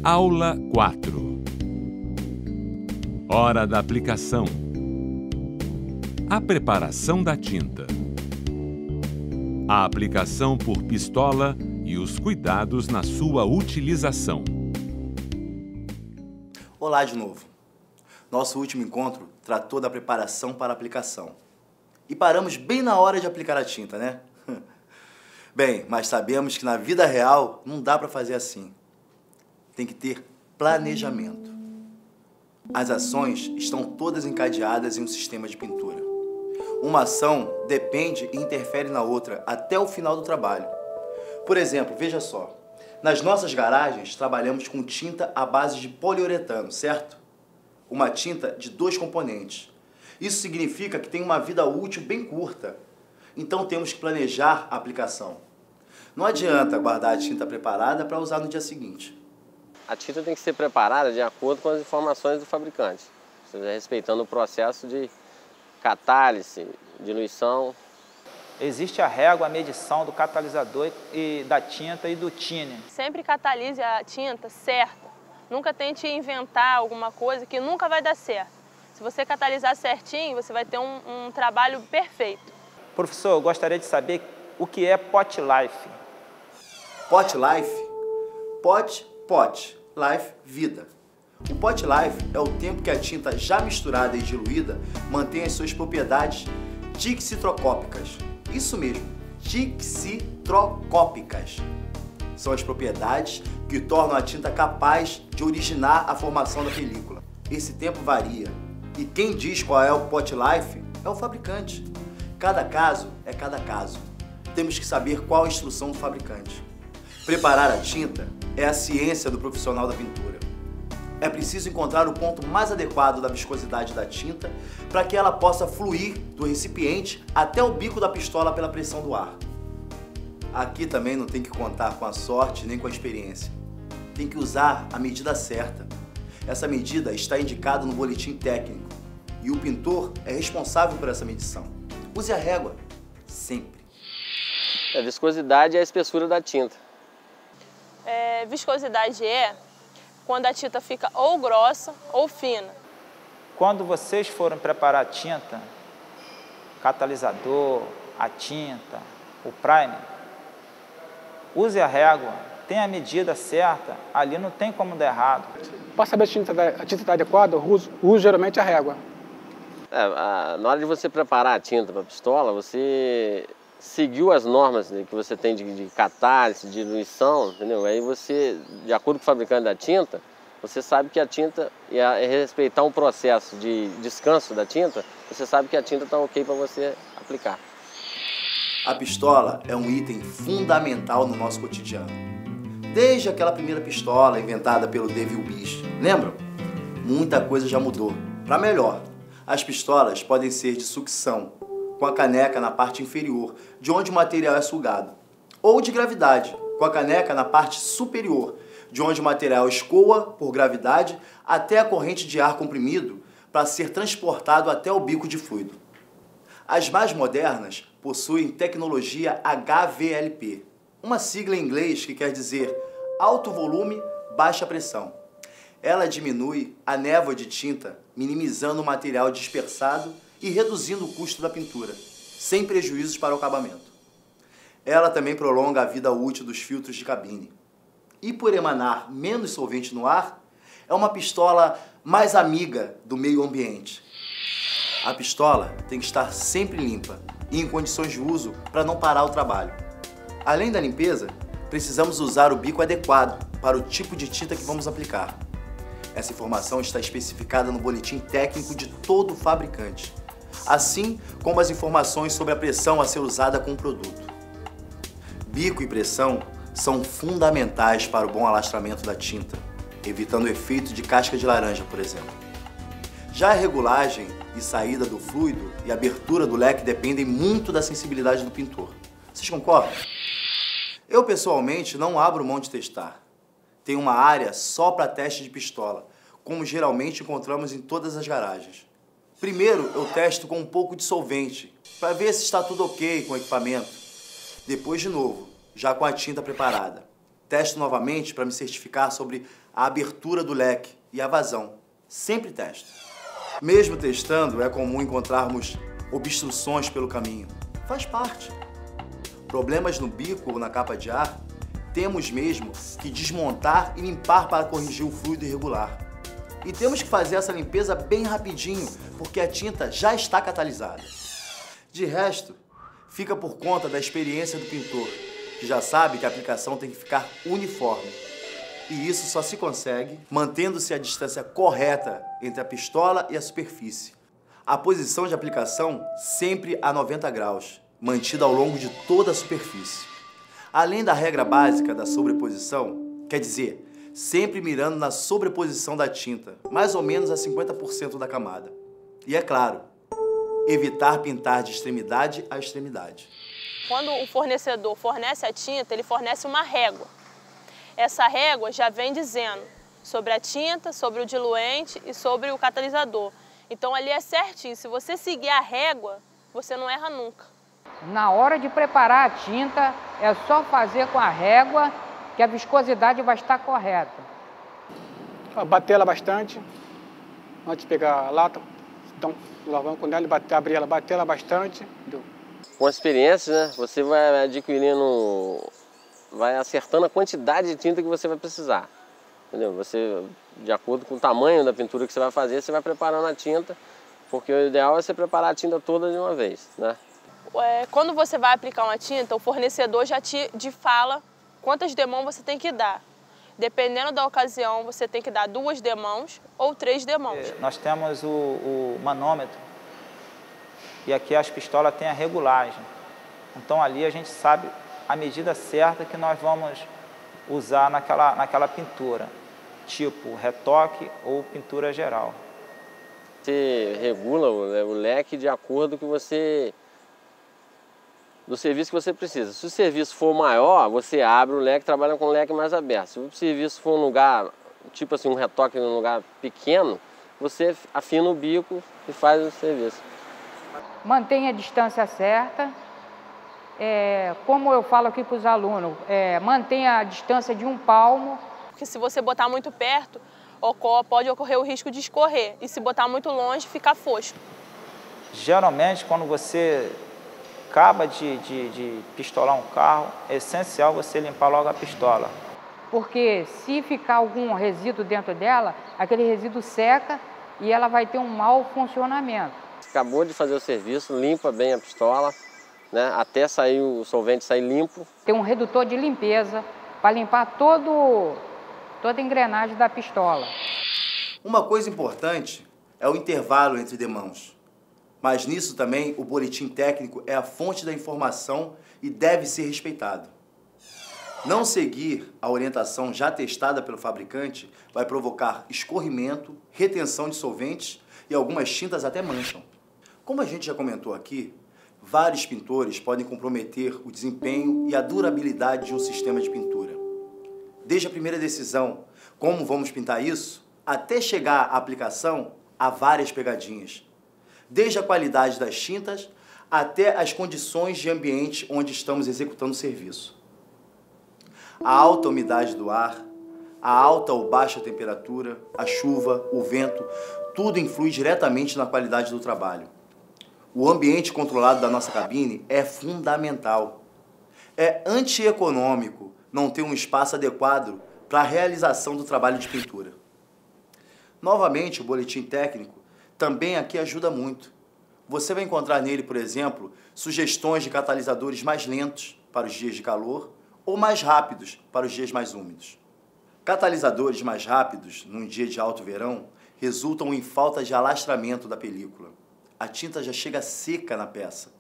Aula 4. Hora da aplicação. A preparação da tinta. A aplicação por pistola e os cuidados na sua utilização. Olá de novo. Nosso último encontro tratou da preparação para a aplicação. E paramos bem na hora de aplicar a tinta, né? Bem, mas sabemos que na vida real não dá para fazer assim. Tem que ter planejamento. As ações estão todas encadeadas em um sistema de pintura. Uma ação depende e interfere na outra até o final do trabalho. Por exemplo, veja só. Nas nossas garagens, trabalhamos com tinta à base de poliuretano, certo? Uma tinta de 2 componentes. Isso significa que tem uma vida útil bem curta. Então temos que planejar a aplicação. Não adianta guardar a tinta preparada para usar no dia seguinte. A tinta tem que ser preparada de acordo com as informações do fabricante, ou seja, respeitando o processo de catálise, diluição. Existe a régua, a medição do catalisador e da tinta e do thinner. Sempre catalise a tinta certa. Nunca tente inventar alguma coisa que nunca vai dar certo. Se você catalisar certinho, você vai ter um trabalho perfeito. Professor, eu gostaria de saber o que é pot life. Pot life? Pot, life, vida. O pot life é o tempo que a tinta já misturada e diluída mantém as suas propriedades dixitrocópicas. Isso mesmo, dixitrocópicas. São as propriedades que tornam a tinta capaz de originar a formação da película. Esse tempo varia. E quem diz qual é o pot life é o fabricante. Cada caso é cada caso. Temos que saber qual a instrução do fabricante. Preparar a tinta é a ciência do profissional da pintura. É preciso encontrar o ponto mais adequado da viscosidade da tinta para que ela possa fluir do recipiente até o bico da pistola pela pressão do ar. Aqui também não tem que contar com a sorte nem com a experiência. Tem que usar a medida certa. Essa medida está indicada no boletim técnico e o pintor é responsável por essa medição. Use a régua, sempre. A viscosidade é a espessura da tinta. Viscosidade é quando a tinta fica ou grossa ou fina. Quando vocês forem preparar a tinta, catalisador, a tinta, o primer, use a régua, tenha a medida certa, ali não tem como dar errado. Para saber se a tinta está adequada, eu uso geralmente a régua. Na hora de você preparar a tinta para a pistola, você seguiu as normas que você tem de catálise, de diluição, entendeu? Aí você, de acordo com o fabricante da tinta, você sabe que a tinta, e respeitar um processo de descanso da tinta, você sabe que a tinta está ok para você aplicar. A pistola é um item fundamental no nosso cotidiano. Desde aquela primeira pistola inventada pelo Devil Bish, lembram? Muita coisa já mudou, para melhor. As pistolas podem ser de sucção, com a caneca na parte inferior, de onde o material é sugado. Ou de gravidade, com a caneca na parte superior, de onde o material escoa por gravidade até a corrente de ar comprimido para ser transportado até o bico de fluido. As mais modernas possuem tecnologia HVLP, uma sigla em inglês que quer dizer alto volume, baixa pressão. Ela diminui a névoa de tinta, minimizando o material dispersado e reduzindo o custo da pintura, sem prejuízos para o acabamento. Ela também prolonga a vida útil dos filtros de cabine. E por emanar menos solvente no ar, é uma pistola mais amiga do meio ambiente. A pistola tem que estar sempre limpa e em condições de uso para não parar o trabalho. Além da limpeza, precisamos usar o bico adequado para o tipo de tinta que vamos aplicar. Essa informação está especificada no boletim técnico de todo fabricante, assim como as informações sobre a pressão a ser usada com o produto. Bico e pressão são fundamentais para o bom alastramento da tinta, evitando o efeito de casca de laranja, por exemplo. Já a regulagem e saída do fluido e abertura do leque dependem muito da sensibilidade do pintor. Vocês concordam? Eu, pessoalmente, não abro mão de testar. Tem uma área só para teste de pistola, como geralmente encontramos em todas as garagens. Primeiro, eu testo com um pouco de solvente, para ver se está tudo ok com o equipamento. Depois, de novo, já com a tinta preparada. Testo novamente para me certificar sobre a abertura do leque e a vazão. Sempre testa. Mesmo testando, é comum encontrarmos obstruções pelo caminho. Faz parte. Problemas no bico ou na capa de ar, temos mesmo que desmontar e limpar para corrigir o fluido irregular. E temos que fazer essa limpeza bem rapidinho, porque a tinta já está catalisada. De resto, fica por conta da experiência do pintor, que já sabe que a aplicação tem que ficar uniforme. E isso só se consegue mantendo-se a distância correta entre a pistola e a superfície. A posição de aplicação sempre a 90 graus, mantida ao longo de toda a superfície. Além da regra básica da sobreposição, quer dizer, sempre mirando na sobreposição da tinta, mais ou menos a 50% da camada. E é claro, evitar pintar de extremidade a extremidade. Quando o fornecedor fornece a tinta, ele fornece uma régua. Essa régua já vem dizendo sobre a tinta, sobre o diluente e sobre o catalisador. Então ali é certinho, se você seguir a régua, você não erra nunca. Na hora de preparar a tinta, é só fazer com a régua que a viscosidade vai estar correta. Bater ela bastante, antes de pegar a lata, então, lavando com ela, abrir ela, bater ela bastante. Com a experiência, né, você vai adquirindo, vai acertando a quantidade de tinta que você vai precisar. Entendeu? Você, de acordo com o tamanho da pintura que você vai fazer, você vai preparando a tinta, porque o ideal é você preparar a tinta toda de uma vez, né? Quando você vai aplicar uma tinta, o fornecedor já te fala quantas demãos você tem que dar. Dependendo da ocasião, você tem que dar 2 demãos ou 3 demãos. Nós temos o manômetro e aqui as pistolas têm a regulagem. Então ali a gente sabe a medida certa que nós vamos usar naquela pintura, tipo retoque ou pintura geral. Você regula o leque de acordo com do serviço que você precisa. Se o serviço for maior, você abre o leque, trabalha com o leque mais aberto. Se o serviço for um lugar, tipo assim, um retoque num lugar pequeno, você afina o bico e faz o serviço. Mantenha a distância certa. Como eu falo aqui para os alunos, mantenha a distância de 1 palmo. Porque se você botar muito perto, pode ocorrer o risco de escorrer. E se botar muito longe, fica fosco. Geralmente, quando você acaba de pistolar um carro, é essencial você limpar logo a pistola. Porque se ficar algum resíduo dentro dela, aquele resíduo seca e ela vai ter um mau funcionamento. Acabou de fazer o serviço, limpa bem a pistola, né, até sair o solvente sair limpo. Tem um redutor de limpeza para limpar toda a engrenagem da pistola. Uma coisa importante é o intervalo entre demãos. Mas nisso também o boletim técnico é a fonte da informação e deve ser respeitado. Não seguir a orientação já testada pelo fabricante vai provocar escorrimento, retenção de solventes e algumas tintas até mancham. Como a gente já comentou aqui, vários pintores podem comprometer o desempenho e a durabilidade de um sistema de pintura. Desde a primeira decisão, como vamos pintar isso, até chegar à aplicação, há várias pegadinhas. Desde a qualidade das tintas até as condições de ambiente onde estamos executando o serviço. A alta umidade do ar, a alta ou baixa temperatura, a chuva, o vento, tudo influi diretamente na qualidade do trabalho. O ambiente controlado da nossa cabine é fundamental. É antieconômico não ter um espaço adequado para a realização do trabalho de pintura. Novamente, o boletim técnico também aqui ajuda muito. Você vai encontrar nele, por exemplo, sugestões de catalisadores mais lentos para os dias de calor ou mais rápidos para os dias mais úmidos. Catalisadores mais rápidos, num dia de alto verão, resultam em falta de alastramento da película. A tinta já chega seca na peça,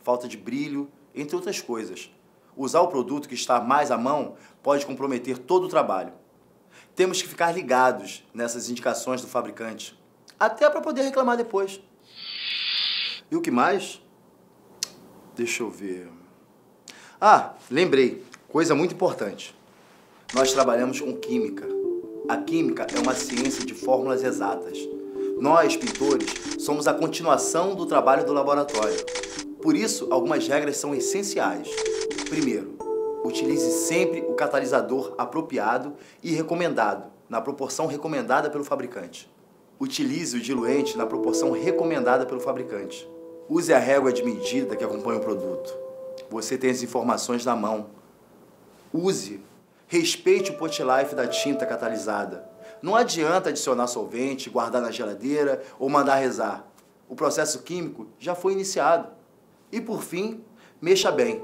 falta de brilho, entre outras coisas. Usar o produto que está mais à mão pode comprometer todo o trabalho. Temos que ficar ligados nessas indicações do fabricante, até para poder reclamar depois. E o que mais? Deixa eu ver. Lembrei. Coisa muito importante. Nós trabalhamos com química. A química é uma ciência de fórmulas exatas. Nós, pintores, somos a continuação do trabalho do laboratório. Por isso, algumas regras são essenciais. Primeiro, utilize sempre o catalisador apropriado e recomendado, na proporção recomendada pelo fabricante. Utilize o diluente na proporção recomendada pelo fabricante. Use a régua de medida que acompanha o produto. Você tem as informações na mão. Use. Respeite o pot life da tinta catalisada. Não adianta adicionar solvente, guardar na geladeira ou mandar rezar. O processo químico já foi iniciado. E por fim, mexa bem.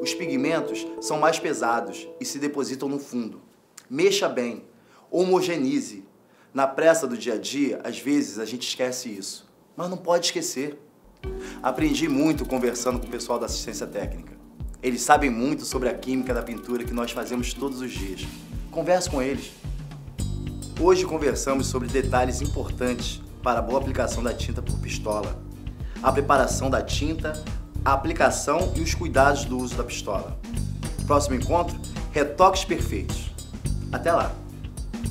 Os pigmentos são mais pesados e se depositam no fundo. Mexa bem. Homogeneize. Na pressa do dia a dia, às vezes a gente esquece isso. Mas não pode esquecer. Aprendi muito conversando com o pessoal da assistência técnica. Eles sabem muito sobre a química da pintura que nós fazemos todos os dias. Converse com eles. Hoje conversamos sobre detalhes importantes para a boa aplicação da tinta por pistola. A preparação da tinta, a aplicação e os cuidados do uso da pistola. Próximo encontro, retoques perfeitos. Até lá!